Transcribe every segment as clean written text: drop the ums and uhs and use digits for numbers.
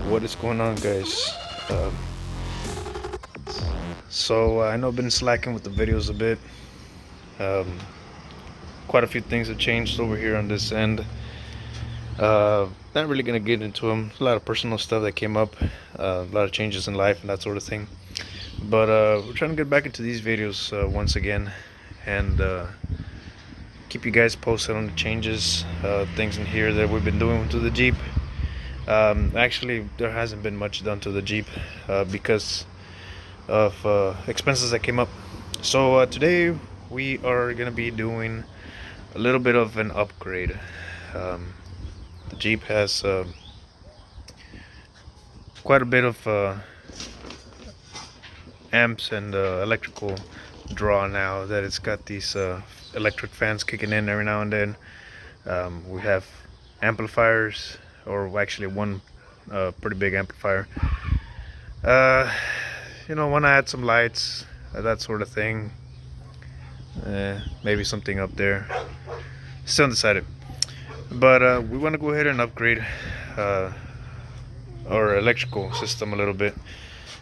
What is going on, guys? Um, I know I've been slacking with the videos a bit. Um, Quite a few things have changed over here on this end. Not really gonna get into them. A lot of personal stuff that came up, a lot of changes in life and that sort of thing. But we're trying to get back into these videos once again, and keep you guys posted on the changes, things in here that we've been doing to the Jeep. Actually, there hasn't been much done to the Jeep because of expenses that came up. Today we are gonna be doing a little bit of an upgrade. Um, the Jeep has quite a bit of amps and electrical draw now that it's got these electric fans kicking in every now and then. We have amplifiers, or actually one pretty big amplifier. Uh, want to add some lights, that sort of thing. Maybe something up there. Still undecided. But we want to go ahead and upgrade uh, our electrical system a little bit.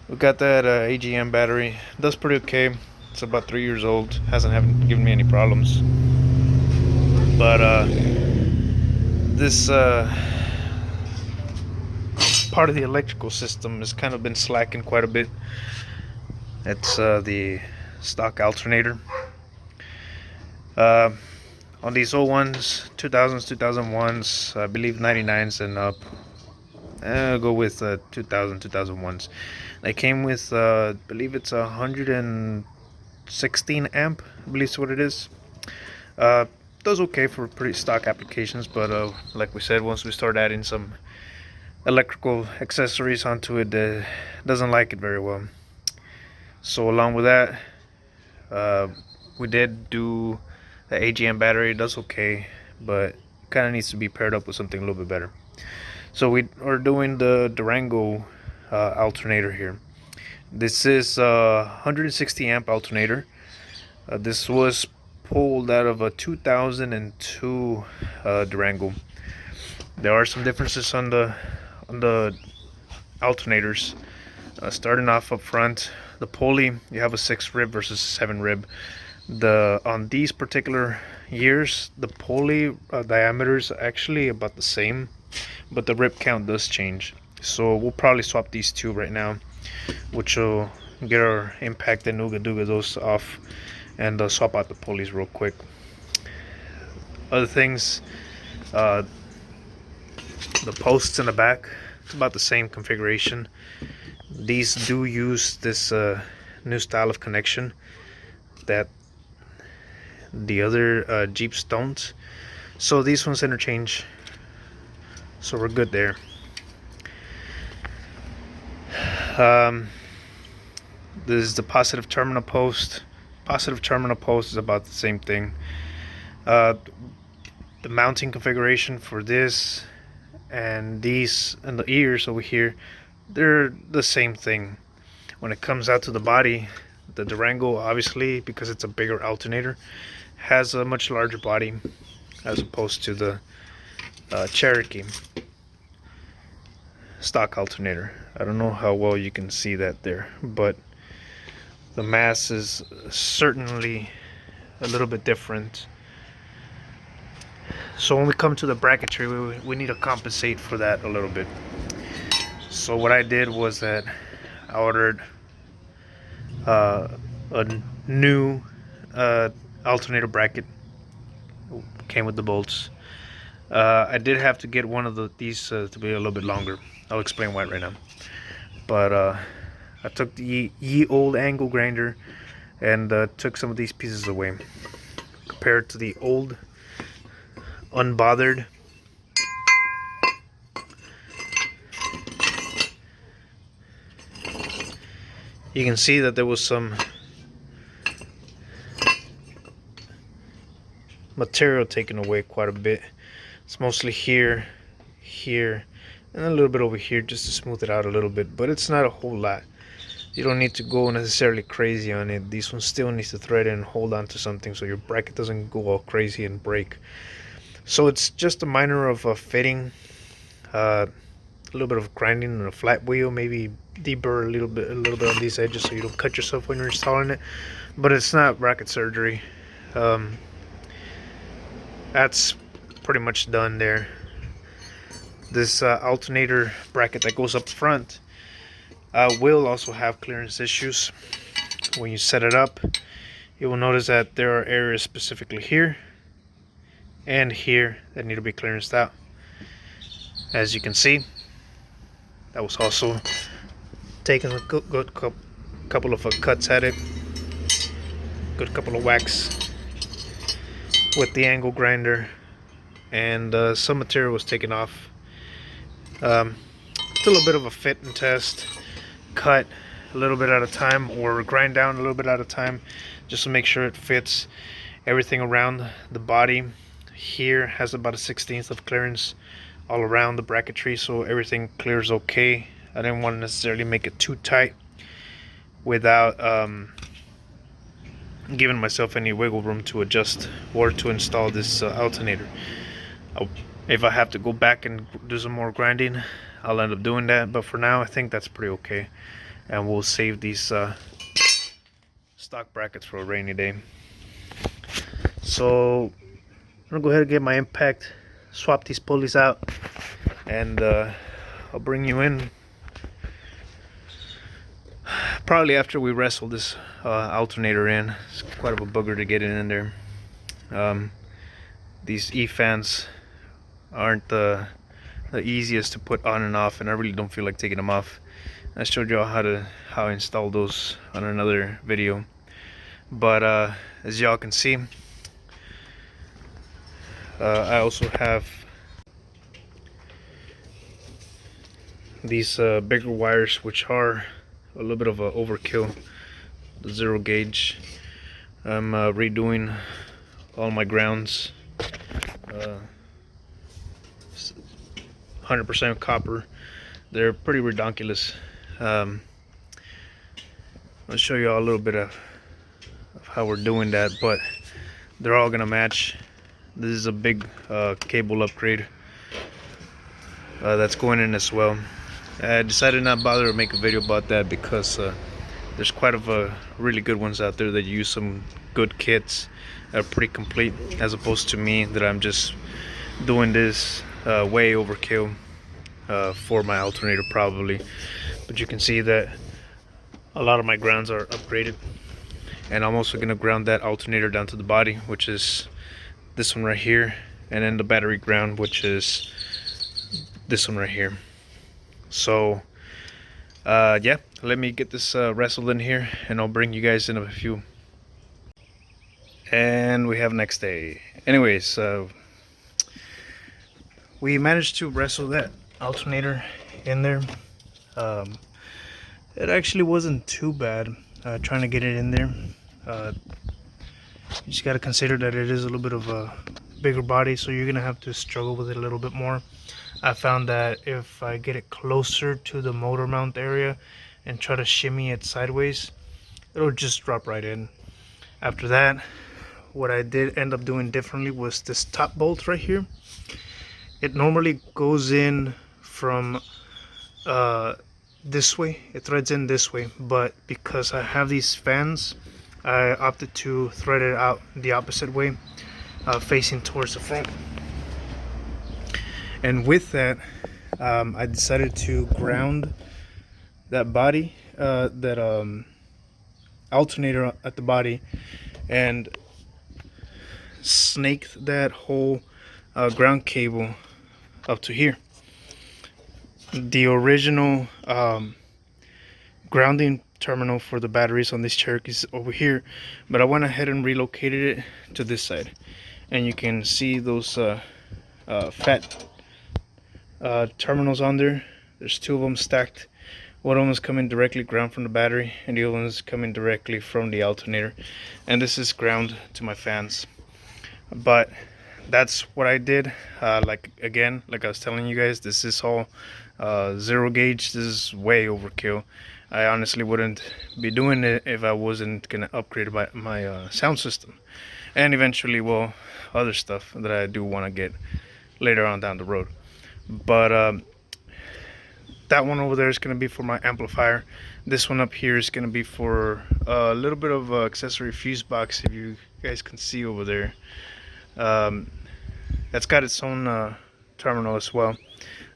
We got that AGM battery. Does pretty okay. It's about 3 years old. Haven't given me any problems. But this part of the electrical system has kind of been slacking quite a bit. It's the stock alternator. On these old ones, 2000s, 2001s, I believe 99s and up. I'll go with 2000, 2001s. They came with, I believe it's 116 amp, I believe is what it is. Does okay for pretty stock applications, but like we said, once we start adding some electrical accessories onto it, doesn't like it very well. So along with that, we did do the AGM battery. It does okay, but kind of needs to be paired up with something a little bit better. So we are doing the Durango alternator here. This is a 160 amp alternator. This was pulled out of a 2002 Durango. There are some differences on the alternators. Starting off up front, the pulley, you have a 6 rib versus 7 rib. On these particular years, the pulley diameter is actually about the same, but the rib count does change. So we'll probably swap these two right now, which will get our impact and Nooga Dooga those off, and swap out the pulleys real quick. Other things, the posts in the back, it's about the same configuration. These do use this new style of connection that the other Jeeps don't. So these ones interchange. So we're good there. This is the positive terminal post. Positive terminal post is about the same thing. The mounting configuration for this and these and the ears over here, they're the same thing. When it comes out to the body, the Durango, obviously, because it's a bigger alternator, has a much larger body as opposed to the Cherokee stock alternator. I don't know how well you can see that there, but the mass is certainly a little bit different. So when we come to the bracketry, we need to compensate for that a little bit. So what I did was that I ordered a new alternator bracket. Came with the bolts. I did have to get one of these to be a little bit longer. I'll explain why right now. But I took the ye old angle grinder and took some of these pieces away. Compared to the old unbothered, you can see that there was some material taken away quite a bit. It's mostly here, here, and a little bit over here just to smooth it out a little bit, but it's not a whole lot. You don't need to go necessarily crazy on it. These ones still need to thread and hold on to something so your bracket doesn't go all crazy and break. So it's just a minor of a fitting. a little bit of grinding on a flat wheel, maybe deburr a little bit on these edges so you don't cut yourself when you're installing it. But it's not rocket surgery. That's pretty much done there. This alternator bracket that goes up front will also have clearance issues. When you set it up, you will notice that there are areas specifically here and here that need to be clearanced out. As you can see, that was also taking a good couple of cuts at it, good couple of whacks with the angle grinder, and some material was taken off. It's a little bit of a fit and test, cut a little bit at a time or grind down a little bit at a time just to make sure it fits. Everything around the body here has about a 1/16 of clearance all around the bracketry, so everything clears okay. I didn't want to necessarily make it too tight without giving myself any wiggle room to adjust or to install this alternator. If I have to go back and do some more grinding, I'll end up doing that, but for now I think that's pretty okay, and we'll save these stock brackets for a rainy day. So I'm gonna go ahead and get my impact, swap these pulleys out, and I'll bring you in probably after we wrestle this alternator in. It's quite of a booger to get it in there. These E-fans aren't the easiest to put on and off, and I really don't feel like taking them off. I showed you all how I install those on another video, but as y'all can see, I also have these bigger wires, which are a little bit of a overkill. The 0 gauge. I'm redoing all my grounds, 100% copper. They're pretty redonkulous. I'll show you all a little bit of how we're doing that, but they're all gonna match. This is a big cable upgrade that's going in as well. I decided not bother to make a video about that because there's quite a really good ones out there that use some good kits that are pretty complete, as opposed to me that I'm just doing this way overkill for my alternator probably. But you can see that a lot of my grounds are upgraded, and I'm also going to ground that alternator down to the body, which is this one right here, and then the battery ground, which is this one right here. So yeah, let me get this wrestled in here, and I'll bring you guys in a few. And we have next day. Anyways, we managed to wrestle that alternator in there. It actually wasn't too bad trying to get it in there. You just got to consider that it is a little bit of a bigger body, so you're gonna have to struggle with it a little bit more. I found that if I get it closer to the motor mount area and try to shimmy it sideways, it'll just drop right in. After that, what I did end up doing differently was this top bolt right here. It normally goes in from this way, it threads in this way, but because I have these fans, I opted to thread it out the opposite way, facing towards the front. And with that, I decided to ground that body, that alternator at the body, and snaked that whole ground cable up to here. The original grounding terminal for the batteries on these Cherokees over here, but I went ahead and relocated it to this side, and you can see those fat terminals on there. There's two of them stacked. One of them is coming directly ground from the battery, and the other one is coming directly from the alternator, and this is ground to my fans. But that's what I did. Like I was telling you guys, this is all 0 gauge. This is way overkill. I honestly wouldn't be doing it if I wasn't gonna upgrade my sound system, and eventually, well, other stuff that I do want to get later on down the road. But that one over there is going to be for my amplifier. This one up here is going to be for a little bit of accessory fuse box, if you guys can see over there. That's got its own terminal as well.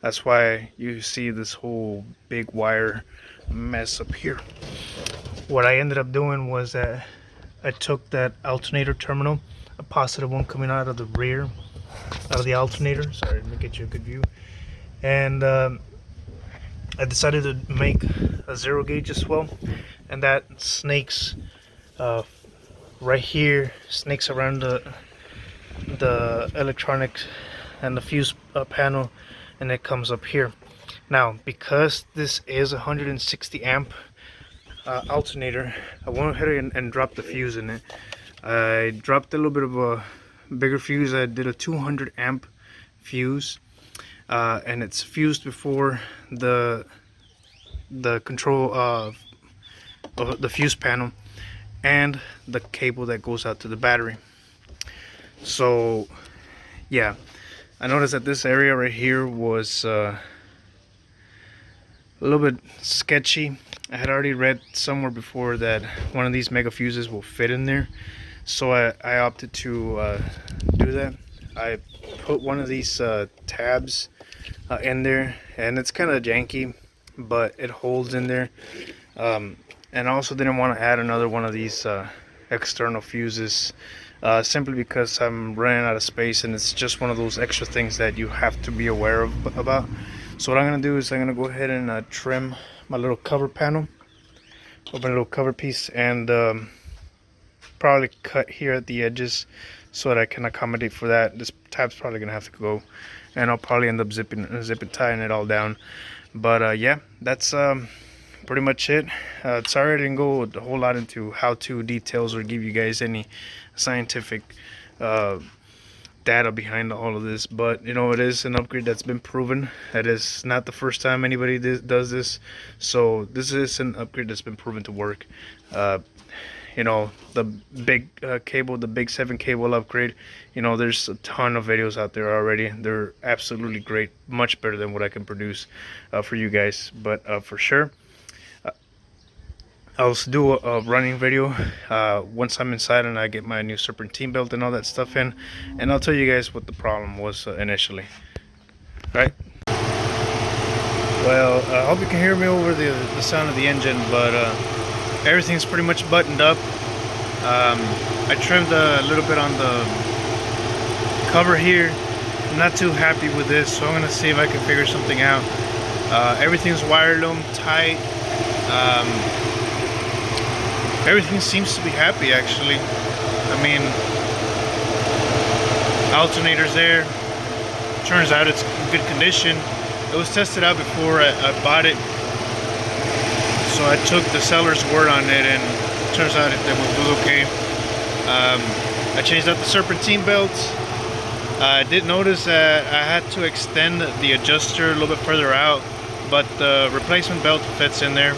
That's why you see this whole big wire mess up here. What I ended up doing was that I took that alternator terminal, a positive one coming out of the rear, out of the alternator. Sorry, let me get you a good view. And I decided to make a 0 gauge as well, and that snakes right here, snakes around the electronics and the fuse panel, and it comes up here. Now, because this is a 160 amp alternator, I went ahead and dropped the fuse in it. I dropped a little bit of a bigger fuse. I did a 200 amp fuse, and it's fused before the control of the fuse panel and the cable that goes out to the battery. So yeah, I noticed that this area right here was a little bit sketchy. I had already read somewhere before that one of these mega fuses will fit in there, so I opted to do that. I put one of these tabs in there, and it's kind of janky, but it holds in there. And I also didn't want to add another one of these external fuses, simply because I'm running out of space, and it's just one of those extra things that you have to be aware of about. So what I'm going to do is I'm going to go ahead and trim my little cover panel, open a little cover piece, and probably cut here at the edges so that I can accommodate for that. This tab's probably going to have to go, and I'll probably end up zip and tying it all down. But yeah, that's pretty much it. Sorry I didn't go a whole lot into how-to details or give you guys any scientific data behind all of this, but you know, it is an upgrade that's been proven. That is not the first time anybody does this, so this is an upgrade that's been proven to work. You know, the big cable, the big 7 cable upgrade, you know, there's a ton of videos out there already. They're absolutely great, much better than what I can produce for you guys. But for sure, I'll do a running video once I'm inside and I get my new serpentine belt and all that stuff in, and I'll tell you guys what the problem was initially. Right? Well, I hope you can hear me over the sound of the engine, but everything's pretty much buttoned up. I trimmed a little bit on the cover here. I'm not too happy with this, so I'm gonna see if I can figure something out. Everything's wire loom tight. Everything seems to be happy, actually. I mean, alternator's there. Turns out it's in good condition. It was tested out before I bought it, so I took the seller's word on it, and it turns out it was okay. I changed out the serpentine belts. I did notice that I had to extend the adjuster a little bit further out, but the replacement belt fits in there.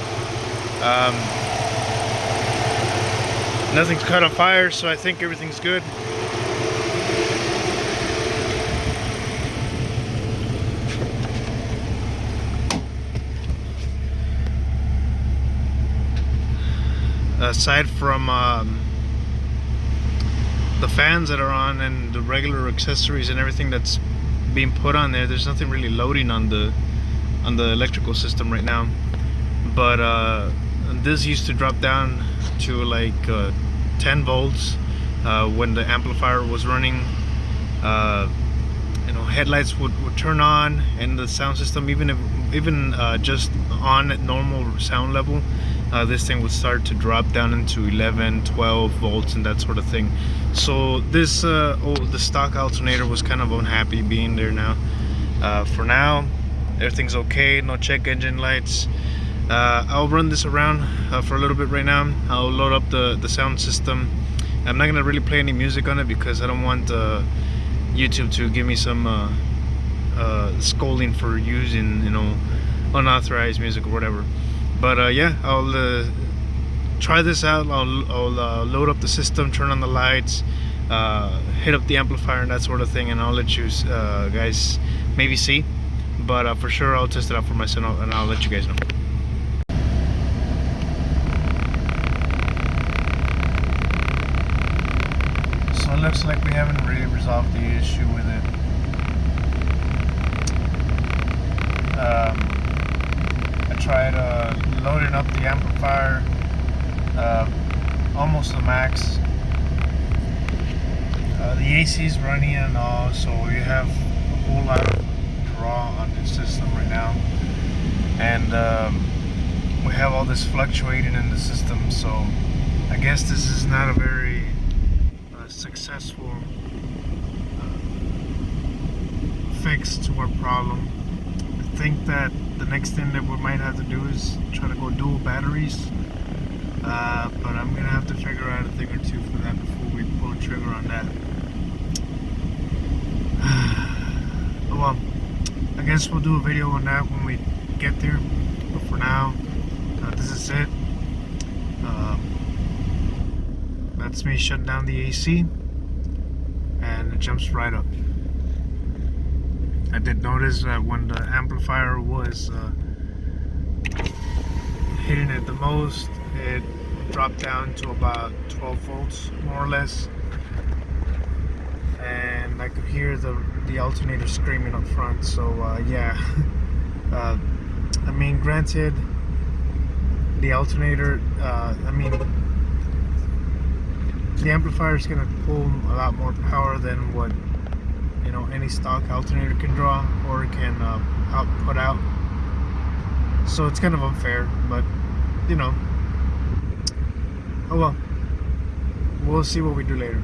Nothing's caught on fire, so I think everything's good. Aside from the fans that are on and the regular accessories and everything that's being put on there, there's nothing really loading on the electrical system right now. But this used to drop down to like 10 volts when the amplifier was running. You know, headlights would turn on, and the sound system, even just on at normal sound level, this thing would start to drop down into 11, 12 volts and that sort of thing. So this the stock alternator was kind of unhappy being there now. For now, everything's okay. No check engine lights. I'll run this around for a little bit right now. I'll load up the sound system. I'm not gonna really play any music on it because I don't want YouTube to give me some scolding for using, you know, unauthorized music or whatever. But yeah, I'll try this out. I'll load up the system, turn on the lights, hit up the amplifier and that sort of thing, and I'll let you guys maybe see. but for sure I'll test it out for myself and I'll let you guys know. So it looks like we haven't really resolved the issue with it. I tried loading up the amplifier almost to max. The AC is running and all, so we have a whole lot of draw on this system right now, and we have all this fluctuating in the system, so I guess this is not a very successful fix to our problem. I think that the next thing that we might have to do is try to go dual batteries, but I'm gonna have to figure out a thing or two for that before we pull the trigger on that. Well, I guess we'll do a video on that when we get there, but for now, this is it. That's me shutting down the AC, and it jumps right up. I did notice that when the amplifier was hitting it the most, it dropped down to about 12 volts, more or less. And I could hear the alternator screaming up front, so yeah. I mean, granted, the alternator, the amplifier is going to pull a lot more power than what, you know, any stock alternator can draw or can output out. So it's kind of unfair, but you know, oh well, we'll see what we do later.